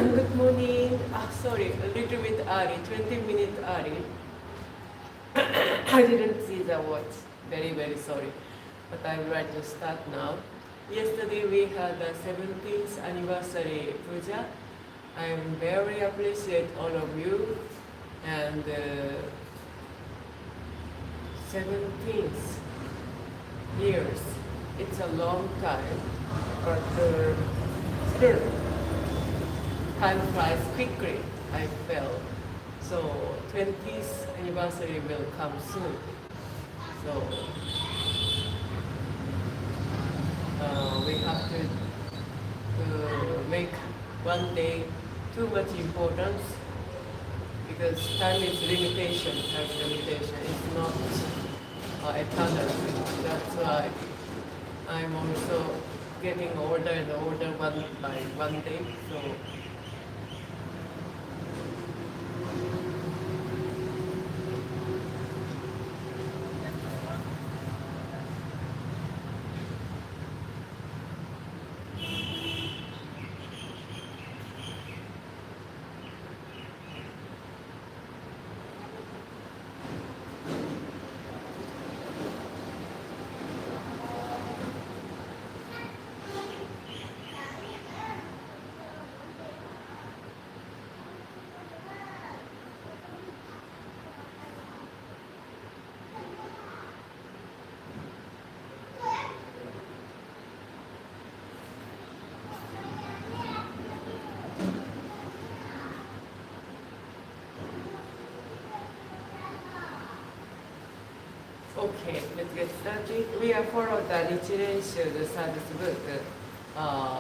Good morning. Sorry, a little bit early, 20 minutes early. I didn't see the watch. Very, very sorry. But I'm ready to start now. Yesterday we had the 17th anniversary puja. I'm very appreciate all of you. And 17th years. It's a long time, but still. Time flies quickly, I felt. So 20th anniversary will come soon. So we have to make one day too much importance because time is limitation, has limitation. It's not eternal. That's why I'm also getting older and older one by one day. So okay, let's get started. We are following the Nichiren Shu, the service book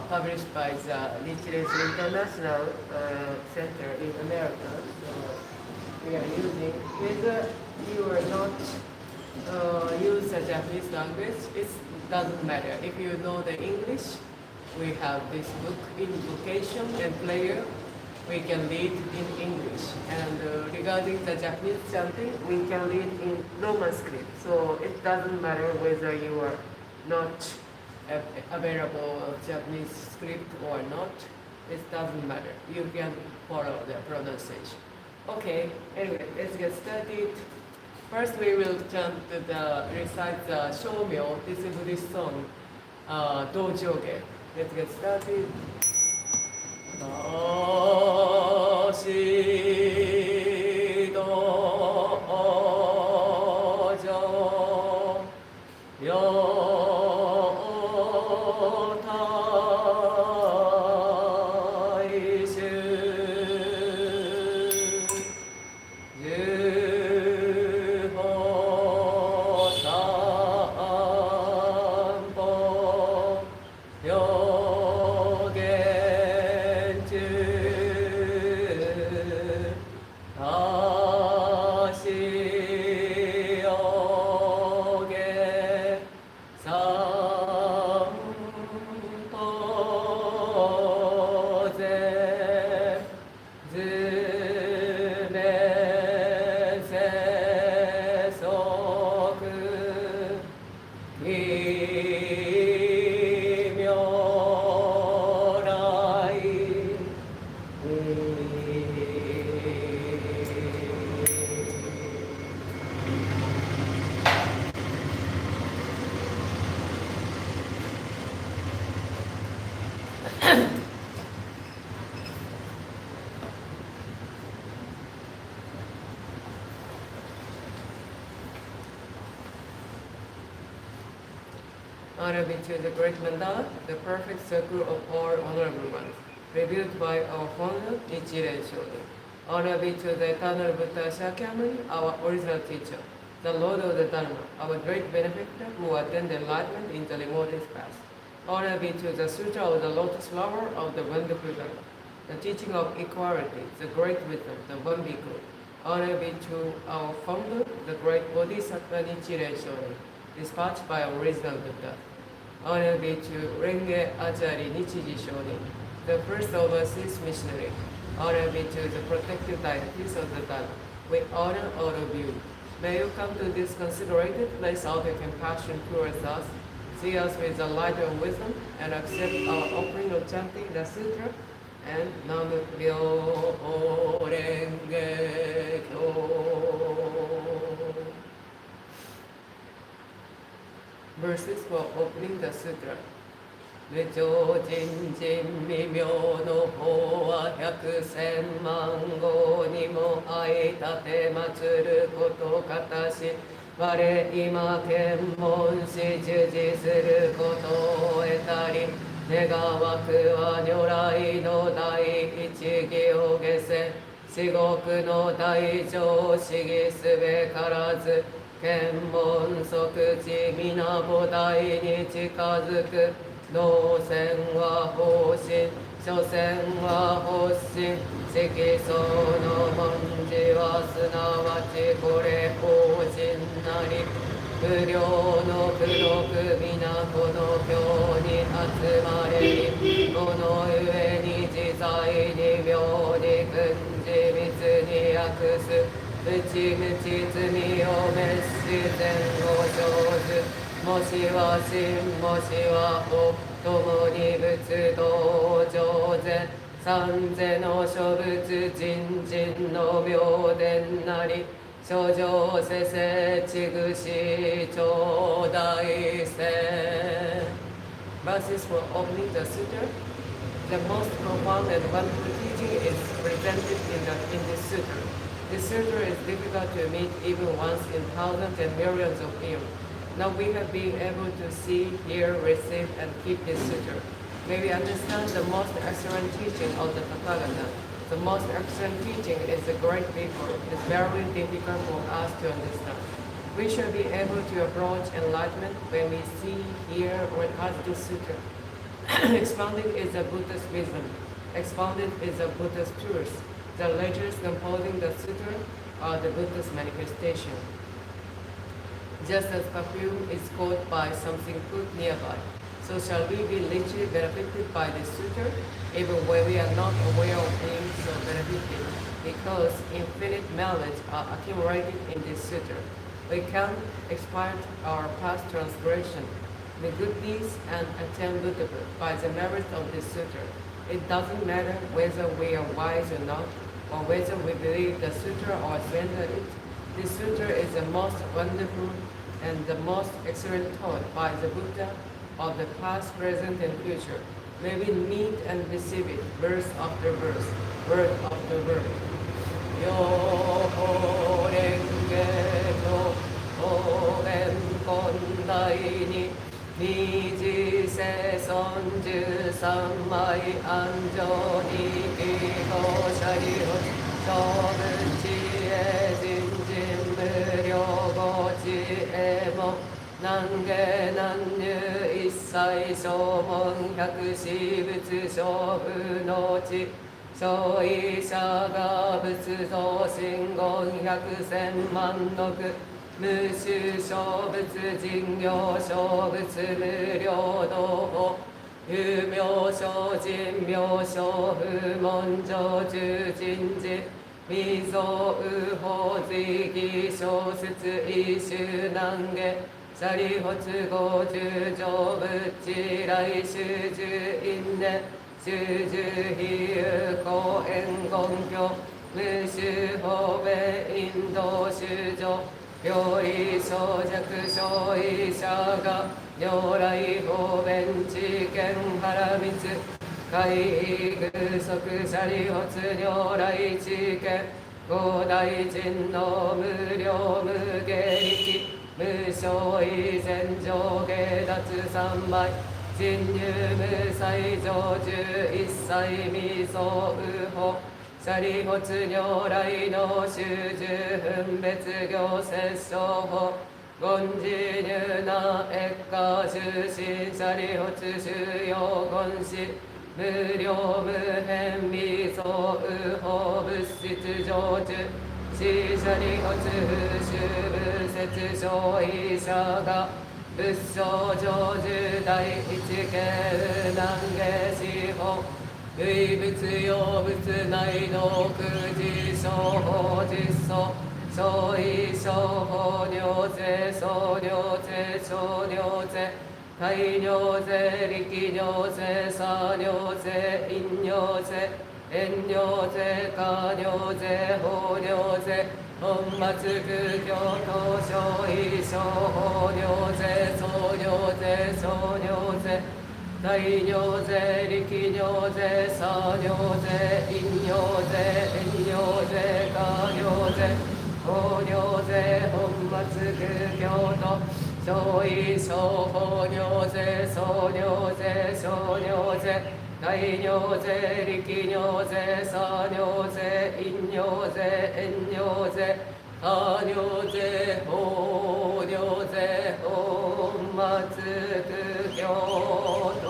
published by the Nichiren Shu International Center in America. So we are using, whether you are not use the Japanese language, it doesn't matter. If you know the English, we have this book, invocation and prayer. We can read in English, and regarding the Japanese chanting, we can read in Roman script. So it doesn't matter whether you are not available Japanese script or not. It doesn't matter. You can follow the pronunciation. Okay. Anyway, let's get started. First, we will recite the Shomyo. This is Buddhist song, Dojoge. Let's get started. 'Honor be to the great mandala, the perfect circle of all honorable ones, revealed by our founder, Nichiren Shu. Honor be to the eternal Buddha Shakyamuni, our original teacher, the Lord of the Dharma, our great benefactor who attained enlightenment in the remotest past. Honor be to the Sutra of the Lotus flower of the wonderful Dharma, the teaching of equality, the great wisdom, the one bhikkhu. Honor be to our founder, the great Bodhisattva Nichiren Shu, dispatched by our original Buddha. Honor be to Renge Acharya Nichiji Shonin, the first overseas missionary. Honor be to the protective deities of the Dharma. We honor all of you. May you come to this considerated place out of compassion towards us, see us with the light of wisdom, and accept our offering of chanting the Sutra and Nam Myo Renge Kyo. Verses for opening the sutra. 無常人人未妙の法は百千万号にも相立て祀ることかたし、我今検問し従事することを得たり、願わくは如来の第一義を下せ、至極の大乗思議すべからず、検問即地皆菩提に近づく。道線は方針、所詮は発心、色相の文字はすなわちこれ法人なり、不良の功徳皆この経に集まれり、この上に自在に妙に訓示密に訳す、うちむち罪を滅し善を生ず、もしは真、もしは法、共に仏道上善、三世の諸仏人人の妙伝なり、諸上世世ちぐし頂戴せ。Verses for opening the sutra. The most profound and wonderful teaching is presented in this sutra. This sutra is difficult to meet even once in thousands and millions of years. Now we have been able to see, hear, receive, and keep this sutra. May we understand the most excellent teaching of the Tathagata. The most excellent teaching is the great people. It's very difficult for us to understand. We shall be able to approach enlightenment when we see, hear, or touch this sutra. Expounding is the Buddha's wisdom. Expounded is the Buddha's truth. The letters composing the sutra are the Buddha's manifestation. Just as perfume is caught by something put nearby, so shall we be literally benefited by this sutra, even when we are not aware of being so benefited, because infinite knowledge are accumulated in this sutra. We can expiate our past transgression, the good deeds, and attain Buddhahood by the merit of this sutra. It doesn't matter whether we are wise or not, or whether we believe the sutra or surrender it. This sutra is the most wonderful and the most excellent taught by the Buddha of the past, present, and future. May we meet and receive it, verse after verse, word after word. Yo renge to oren kondai ni Niji se son ju sanmai anjo ni kiko shari ho shobun chi e jin jin muryo go chi e mo nange nanyu issai shomon hyaku shi butsu shobu no chi shoi sha ga butsu zo shingon hyaku sen man no gu 無臭小仏人形小仏無料道法有名小人名小不文上中人事未曾右法随義小説異臭難下シャリホツ合十上仏地来修十因年修十比喩公縁根拠無臭法米インド修上 より小弱小医者が如来法弁知見原光海具足舎利発如来知見五大臣の無料無下力無償異前上下脱三昧人入無才上十一切未曾右法 シャリホツ如来の修十分別行摂生法言辞入な越下修心シャリホツ修養言師無量無辺未曾右法物質上中死シャリホツ不修無説小医者が仏性上十大一系難下司法 唯物用物内の空自小法実相小異小法尿税小尿税小尿税大尿税、力尿税、作尿税、陰尿税、遠尿税、下尿税、放尿税、本末空教等小異小法尿税、総尿税、小尿税、大尿税、力尿税、作尿税、陰尿税、遠尿税、下尿税、放尿税、本末空教等小異小法尿税、総尿税、小尿税、大尿税、力尿税、作尿税、陰尿税、遠尿税、下尿税、放尿税、本末空教等。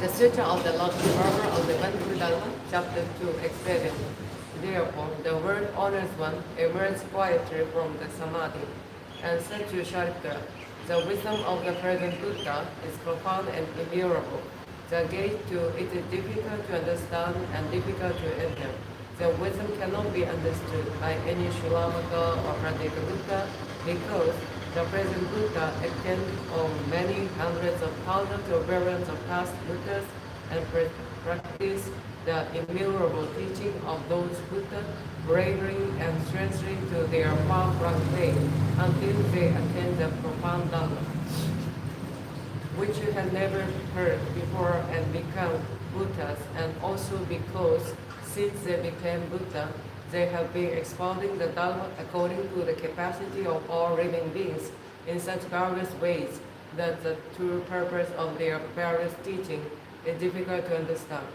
The Sutra of the Lotus Flower of the Mantra Dharma, Chapter 2, explains. Therefore, the word honors one emerges quietly from the samadhi, and said to Sharipura, the wisdom of the present Buddha is profound and immutable. The gate to it is difficult to understand and difficult to enter. The wisdom cannot be understood by any Shulamaka or Pradeka Buddha because the present Buddha extends on many hundreds of thousands of variants of past Buddhas and practice the immutable teaching of those Buddhas bravely and strengthly to their far-flung faith until they attain the profound Dharma, which you have never heard before and become Buddhas, and also because since they became Buddha, they have been expounding the Dharma according to the capacity of all living beings in such various ways that the true purpose of their various teaching is difficult to understand.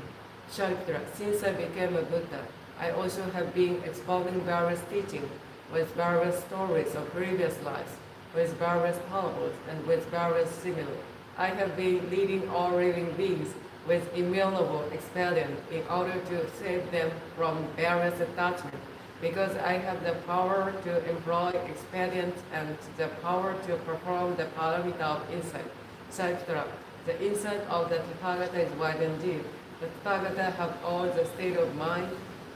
Sharipura, since I became a Buddha, I also have been expounding various teachings with various stories of previous lives, with various parables, and with various simile. I have been leading all living beings with immutable expedient in order to save them from various attachments, because I have the power to employ expedients and the power to perform the paramita of insight. Sharipura, the insight of the Tathagata is wide and deep. The Tathagata have all the state of mind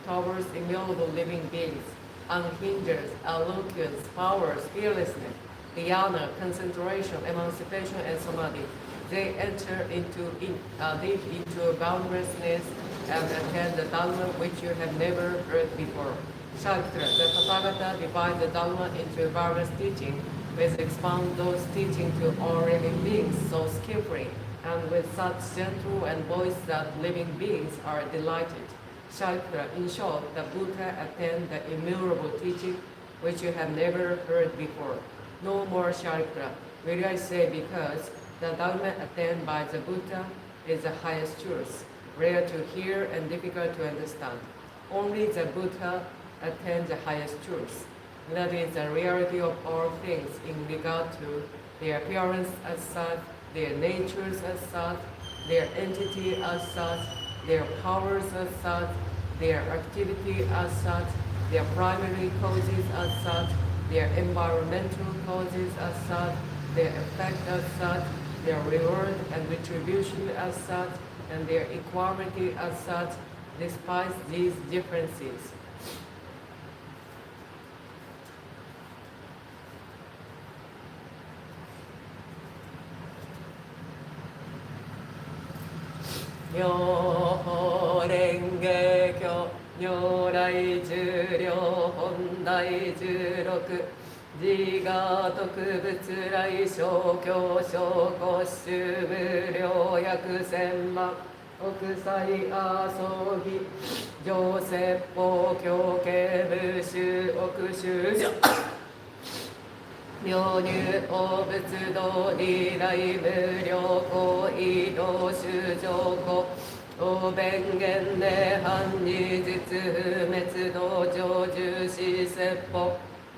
towards immutable living beings, unhindered, eloquence, powers, fearlessness, dhyana, concentration, emancipation, and samadhi. They enter into deep into boundlessness and attain the Dharma which you have never heard before. Sharipura, the Tathagata divides the Dharma into various teachings, which expound those teachings to all living beings so skillfully and with such gentle and voice that living beings are delighted. Sharipura, in short, the Buddha attained the immutable teaching which you have never heard before. No more Sharipura, will I say, because the Dharma attained by the Buddha is the highest truth, rare to hear and difficult to understand. Only the Buddha attained the highest truth. That is the reality of all things in regard to their appearance as such, their natures as such, their entity as such, their powers as such, their activity as such, their primary causes as such, their environmental causes as such, their effect as such, their reward and retribution as such, and their equality as such, despite these differences. Nyo Renge Kyo, Nyo Rai Juryo, Hondai Juroku, Jiga Tokubutsu Rai Shokyo Shoko Shu Muryo Yaku Senman, Okusai Asogi, Joseppo Kyoke Mushu Okushu 妙入応仏道理来無料行移動修上行応弁言礼反二実不滅道成就死説法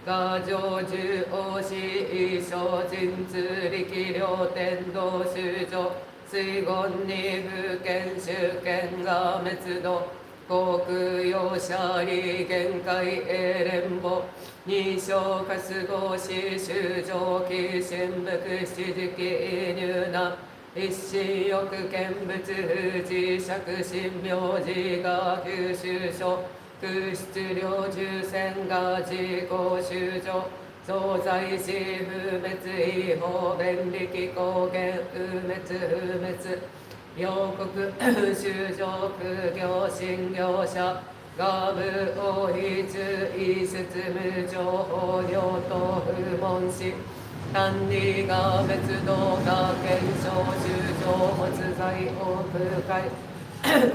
が成就王子異小人通力量天道修上水言に不見主権が滅度航空用車利限界永連母二小化す合子修上期神仏七時期入難一心欲見物富士釈神明寺が九州所空出領重戦が自己修上総在死不滅違法便力公言不滅不滅両国修上苦行信業者ガブ王筆異説無情法領と不問し単理が滅道が検証修上没罪法空海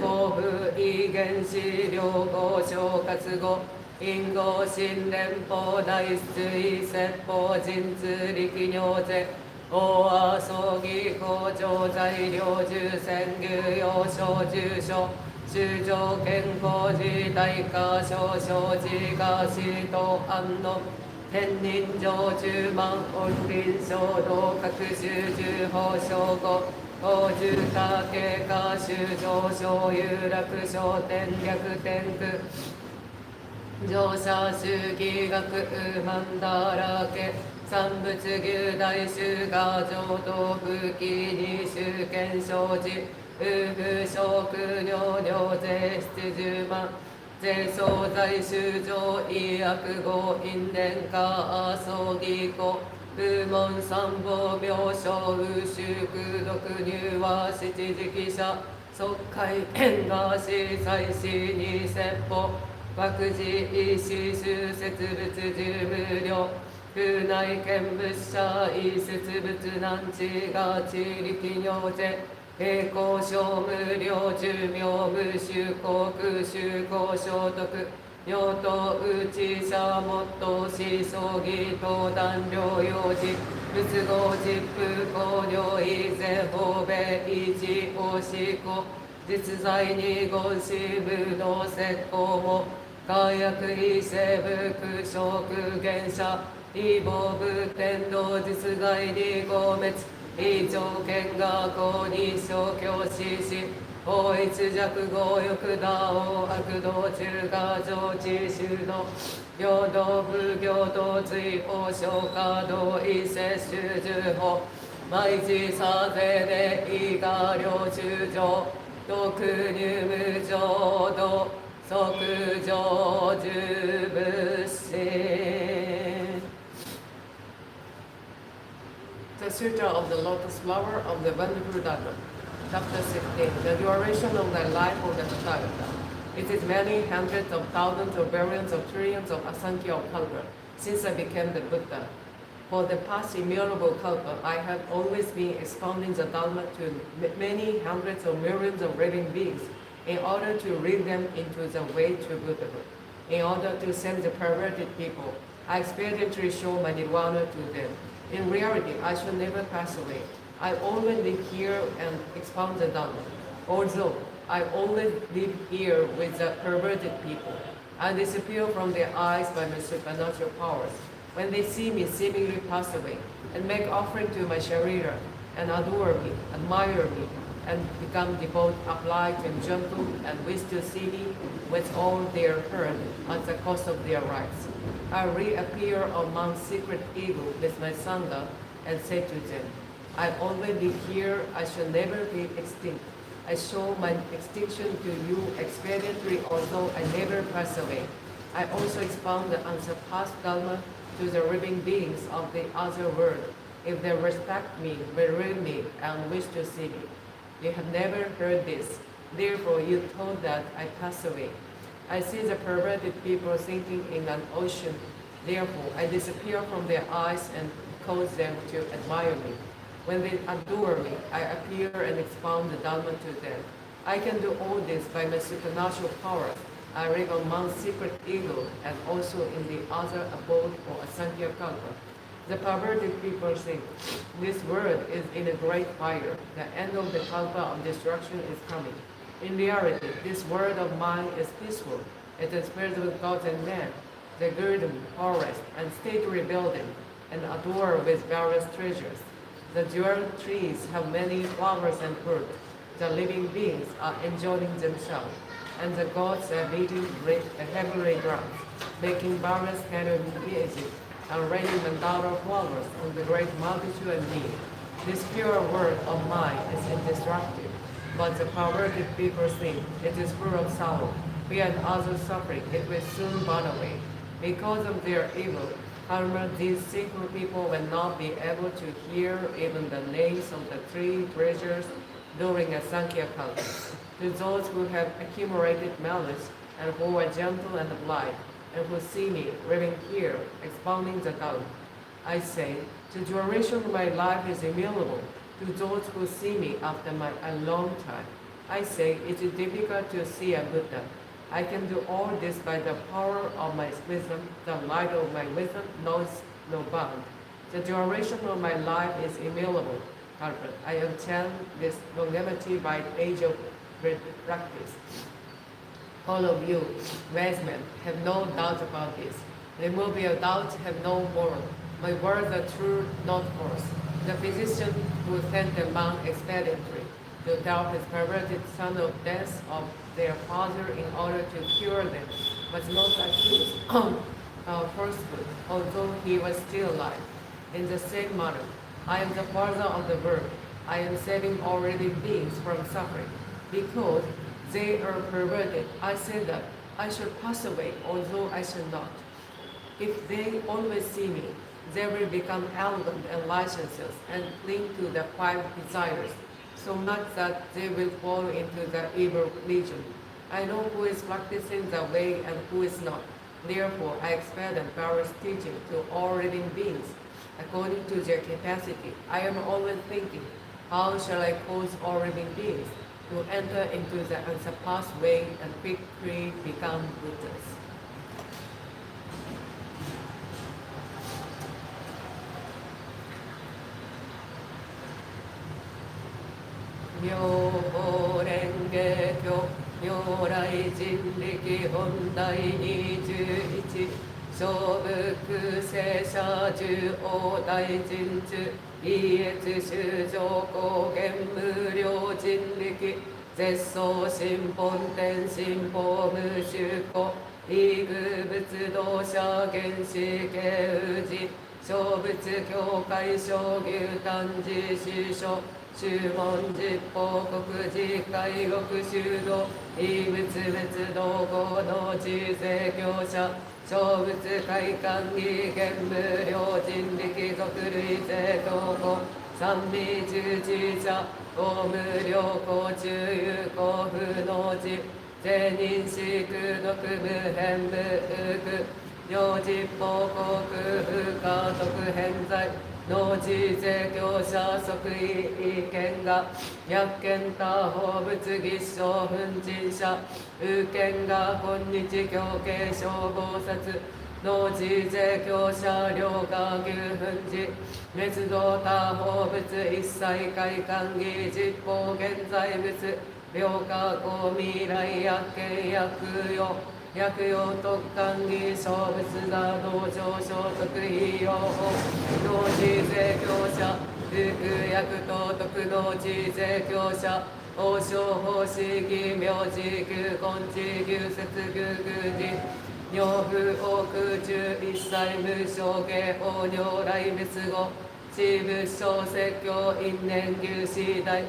公布異原子両合小活語因果新連邦大出位説法神通力尿税大阿葬儀工場材料重戦牛用小重症修上健康時大化少々自が死と安の天人上中万本林衝動各種重法証拠高重多経過修上昇有楽昇天略天空乗車主義学ウマンダラケ三仏牛大衆が浄土不義に宗権生じ夫婦小空尿尿税七十万税総在修上医薬後因縁化葬儀後不問三宝病床右修空毒入和七時期者即会縁が死祭祀に説法幕寺医師修設物十無量空内見物者異説物難知が地力尿税平行小無量寿命無修航空修行消徳尿と内者もっとし葬儀登壇療養時仏語実風公領医税法米維持法施行実在に言し武道説法も解約異生部小空原者異暴部天道実在に合滅異条件が公に消去し法一弱合欲打王悪道中が上智修道平等不平等追法消化道異摂取十法毎時差税で異が領中上毒入無浄土即成就仏心 The Sutra of the Lotus Flower of the Venerable Dharma, Chapter 16, the duration of the life of the Tathagata. It is many hundreds of thousands of billions of trillions of asankhya of kalpa since I became the Buddha. For the past immutable kalpa, I have always been expounding the Dharma to many hundreds of millions of living beings in order to lead them into the way to Buddhahood. In order to send the perverted people, I expediently show my nirvana to them. In reality, I shall never pass away. I always live here and expound the Dhamma. Although I always live here with the perverted people, I disappear from their eyes by my supernatural powers. When they see me seemingly pass away, and make offering to my sharira, and adore me, admire me, and become devout, applied and gentle, and wish to see me with all their hurt at the cost of their rights. I reappear among secret eagle with my sangha and say to them, I always live here, I shall never be extinct. I show my extinction to you expediently, although I never pass away. I also expound the unsurpassed Dharma to the living beings of the other world, if they respect me, reverence me, and wish to see me. You have never heard this, therefore you thought that I pass away. I see the perverted people sinking in an ocean, therefore I disappear from their eyes and cause them to admire me. When they adore me, I appear and expound the Dharma to them. I can do all this by my supernatural powers. I live among secret eagles and also in the other abode or asankhya kalpa. The perverted people think, this world is in a great fire. The end of the kalpa of destruction is coming. In reality, this world of mine is peaceful. It is filled with gods and men, the garden, forest, and stately building, and adored with various treasures. The jeweled trees have many flowers and fruit. The living beings are enjoying themselves, and the gods are beating heavenly drums, making various kinds of music, and raining mandala flowers on the great multitude and me. This pure word of mine is indestructible, but the perverted people think it is full of sorrow. Fear and other suffering, it will soon burn away. Because of their evil, However, these simple people will not be able to hear even the names of the three treasures during a Sankhya count. To those who have accumulated malice and who are gentle and blind, and who see me living here, expounding the Tao, I say, the duration of my life is immutable. To those who see me after a long time, I say, it is difficult to see a Buddha. I can do all this by the power of my wisdom. The light of my wisdom knows no bound. The duration of my life is immutable. However, I obtain this longevity by age of practice. All of you, wise men, have no doubt about this. Remove your doubts, have no more. My words are true, not false. The physician who sent the monk expediently to tell his perverted son of death of their father in order to cure them was not accused of falsehood, although he was still alive. In the same manner, I am the father of the world. I am saving all living beings from suffering. Because they are perverted, I say that I shall pass away, although I shall not. If they always see me, they will become arrogant and licentious and cling to the five desires, so much that they will fall into the evil religion. I know who is practicing the way and who is not. Therefore, I expel and various teaching to all living beings, according to their capacity. I am always thinking, how shall I cause all living beings to enter into the unsurpassed way and quickly become Buddhas? 妙法蓮華経如来人力本第21小仏聖者十王大人中異越修上高原無量人力絶相神本天神法無修行異具仏道者原始形氏小仏教会小牛丹寺師匠宗門実法国寺戒獄修道異仏仏道合の知性教者小仏会館義玄無量人力俗類性教法三味十字者大無量公中有功不能寺善人士空毒無変無空両実法国不可得偏在農地税業者即位権が薬権他法仏儀正奮陳者有権が今日教慶小菩薩農地税業者両が牛奮寺滅道他法仏一切会館儀実法現在仏両家公未来薬権薬用薬用特官儀小仏座道場所得費用農地税業者福薬等特農地税業者王将法師義名字牛根地牛節牛宮寺女風王空中一切無償下法如来滅後地仏小説教因縁牛師大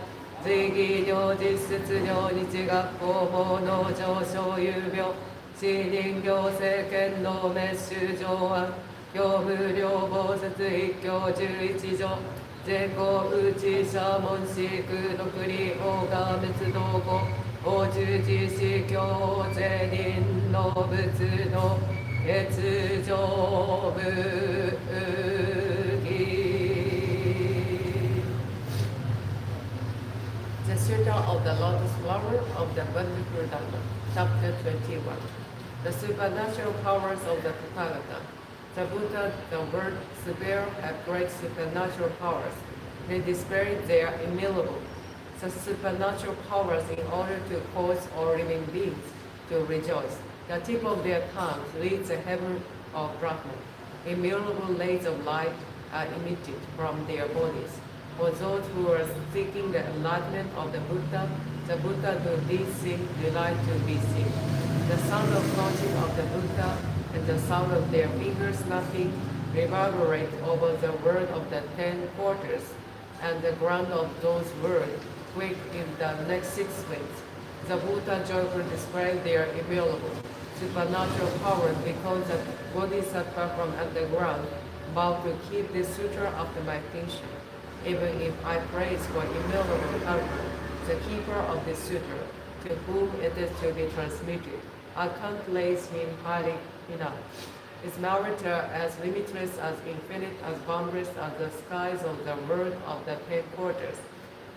随義如実質如日学校法の上昇有病死人行政権の滅収上案教無量菩薩一教11条税公内者門師空独利王が滅道後王中寺司教税人の仏の欠上部義 The Sutra of the Lotus Flower of the Buddha Chapter 21 The supernatural powers of the Tathagata. The Buddha, the word severe, have great supernatural powers. They display their immutable, the supernatural powers in order to cause all living beings to rejoice. The tip of their tongues leads the heaven of Brahman. Immutable rays of light are emitted from their bodies. For those who are seeking the enlightenment of the Buddha do these things delight to be seen. The sound of touching of the Buddha and the sound of their fingers snapping reverberate over the world of the 10 quarters, and the ground of those worlds quake in the next 6 winds. The Buddha joyfully display their immutable, supernatural power because the Bodhisattva from underground vow to keep this sutra after my teaching. Even if I praise for immutable Karma, the keeper of this sutra, to whom it is to be transmitted, I can't place him highly enough. His merit as limitless, as infinite, as boundless as the skies of the world of the 10 quarters.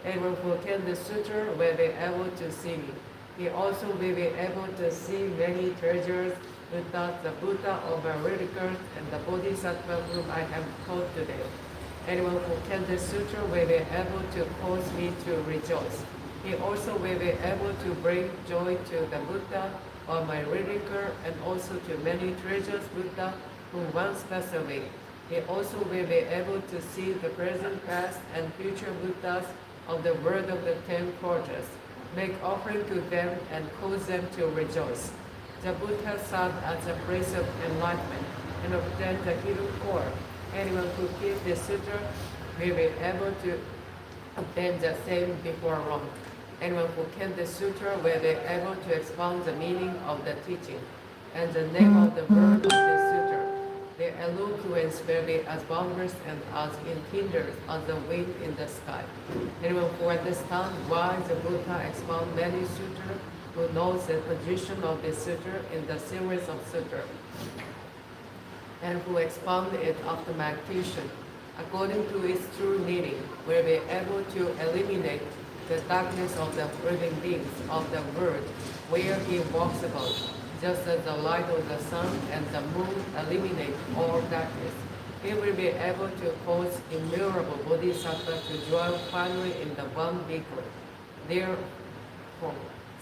Anyone who can the sutra will be able to see me. He also will be able to see many treasures, without the Buddha of a ridicule and the Bodhisattva whom I have taught today. Anyone who can the sutra will be able to cause me to rejoice. He also will be able to bring joy to the Buddha of my ridicule and also to many treasures Buddha who once passed away. He also will be able to see the present, past, and future Buddhas of the world of the 10 quarters, make offering to them and cause them to rejoice. The Buddha sat at the place of enlightenment and obtained the hidden core. Anyone who keeps the sutra will be able to obtain the same before long. Anyone who can the sutra will be able to expound the meaning of the teaching and the name of the word of the sutra. Their eloquence will be as boundless and as unhindered as the wind in the sky. Anyone who understands why the Buddha expounds many sutras, who knows the position of the sutra in the series of sutras, and who expound it after meditation, according to its true meaning, will be able to eliminate the darkness of the living beings of the world where he walks about, just as the light of the sun and the moon eliminate all darkness. He will be able to cause innumerable bodhisattvas to dwell finally in the one vehicle. Therefore,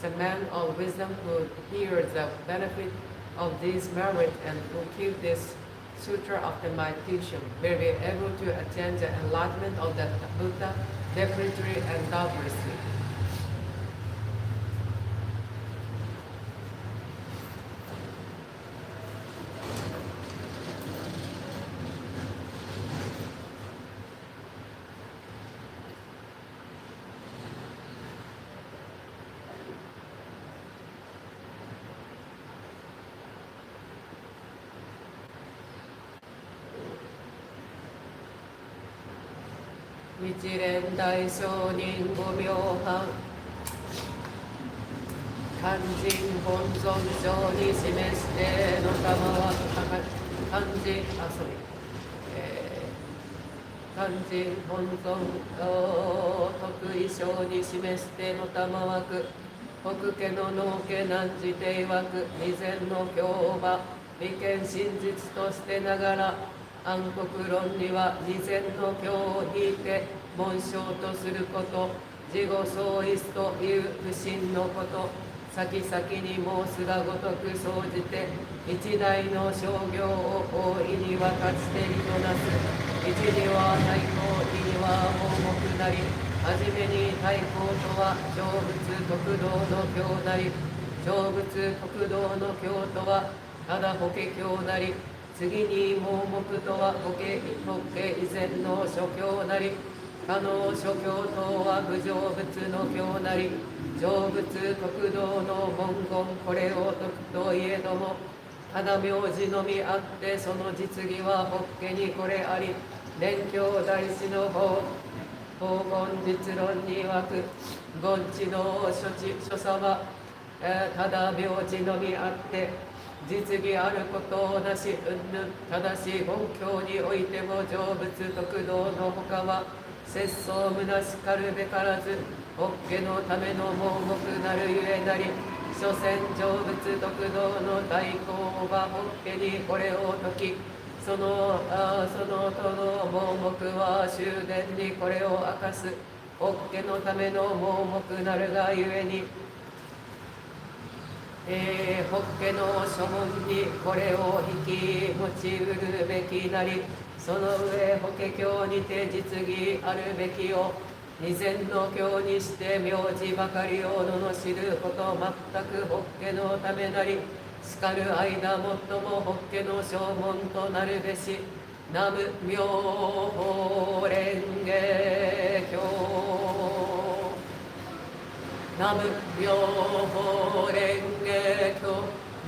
the man of wisdom who hears the benefit of this merit and who keeps this sutra after my teaching will be able to attain the enlightenment of the Buddha definitely and doubtlessly.一連大聖人五秒半肝心本尊上に示しての玉は肝心肝心本尊得意章に示しての玉枠北家の農家難事定枠未然の教馬未見真実としてながら暗黒論には二千の経を引いて紋章とすること、自己相違という不信のこと、先々に申すがごとく総じて、一代の商業を大いに分かちてりとなす。一には太閤、二には盲目なり、はじめに太閤とは成仏国道の経なり、成仏国道の経とはただ法華経なり、次に盲目とは法華以前の諸経なり、可能諸経とは不成仏の経なり、成仏国道の文言これを説くといえども、ただ名字のみあってその実義は法華にこれあり、蓮教大師の法言実論に曰く、言地の所作はただ名字のみあって、実義あることなし云々、ただし本教においても成仏特道のほかは、節操むなしかるべからず、法華のための盲目なるゆえなり、所詮成仏特道の大行は法華にこれを説き、そのとの盲目は終電にこれを明かす。法華のための盲目なるがゆえに、法華の書文にこれを引き持ちうるべきなり、その上法華経にて実義あるべきを二千の経にして名字ばかりを罵ること全く法華のためなり、しかる間最も法華の証文となるべし、南無妙法蓮華経。南無妙法蓮華経。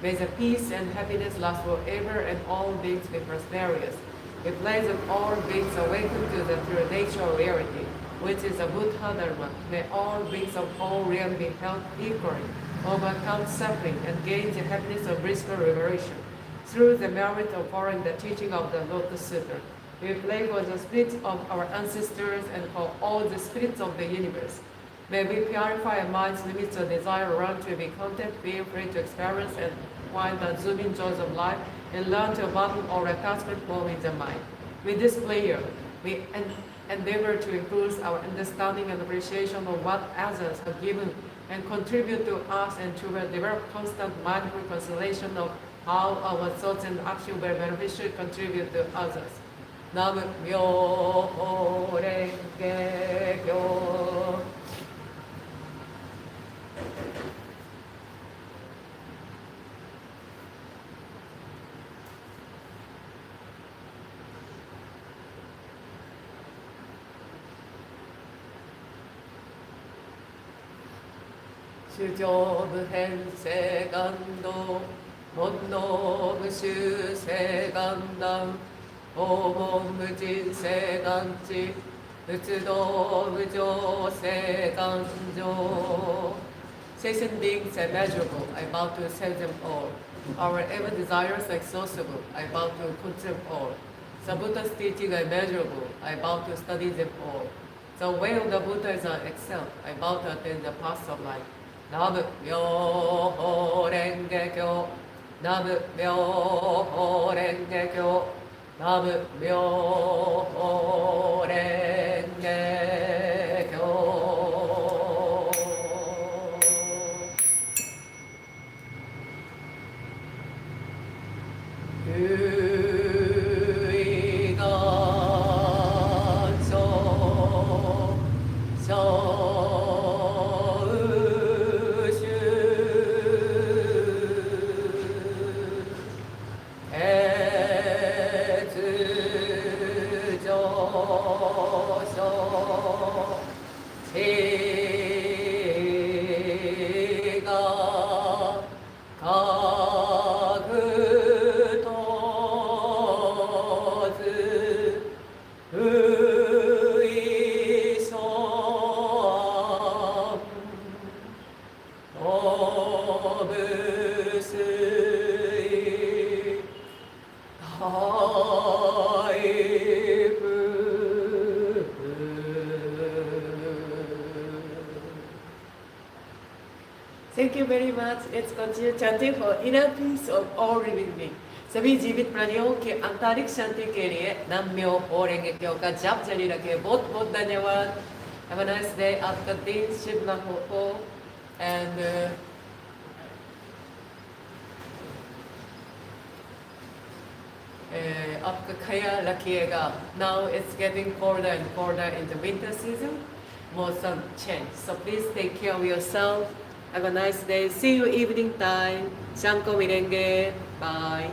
May the peace and happiness last forever and all beings be prosperous. We pray that all beings awaken to the true nature of reality, which is the Buddha Dharma. May all beings of all realms be held equally, overcome suffering, and gain the happiness of blissful liberation through the merit of following the teaching of the Lotus Sutra. We pray for the spirits of our ancestors and for all the spirits of the universe. May we purify our minds, limits of desire, learn to be content, be free to experience and find the zooming joys of life, and learn to abandon all attachment form in the mind. With this prayer, we endeavor to improve our understanding and appreciation of what others have given and contribute to us, and to develop constant mindful consideration of how our thoughts and actions will beneficially contribute to others. Nam Myo Renge Kyo. 주조無変性願道煩悩無臭性願断訪問無尽性願知仏道無常性願情 Sentient beings are immeasurable, I bow to accept them all. Our ever desires are exhaustible, I bow to put them all. The Buddha's teaching are immeasurable, I bow to study them all. The way of the Buddha is excelled, I bow to attain the path of life. Nam Myo Renge Kyo, Nam Myo Renge Kyo, Nam Myo Renge Kyo. Uiga so Thank you very much. Let's continue chanting for inner peace of all living beings. सभी जीवित प्राणियों के आंतरिक शांति के लिए नाम म्यो हो रेंगे क्यों का जाप जारी रखे. बहुत बहुत धन्यवाद. Have a nice day. आपका दिन शुभ ना हो. And आपका ख्याल रखिएगा. Now it's getting colder and colder in the winter season. More sun change. So please take care of yourself. Have a nice day. See you evening time. Shanko Mirenge. Bye.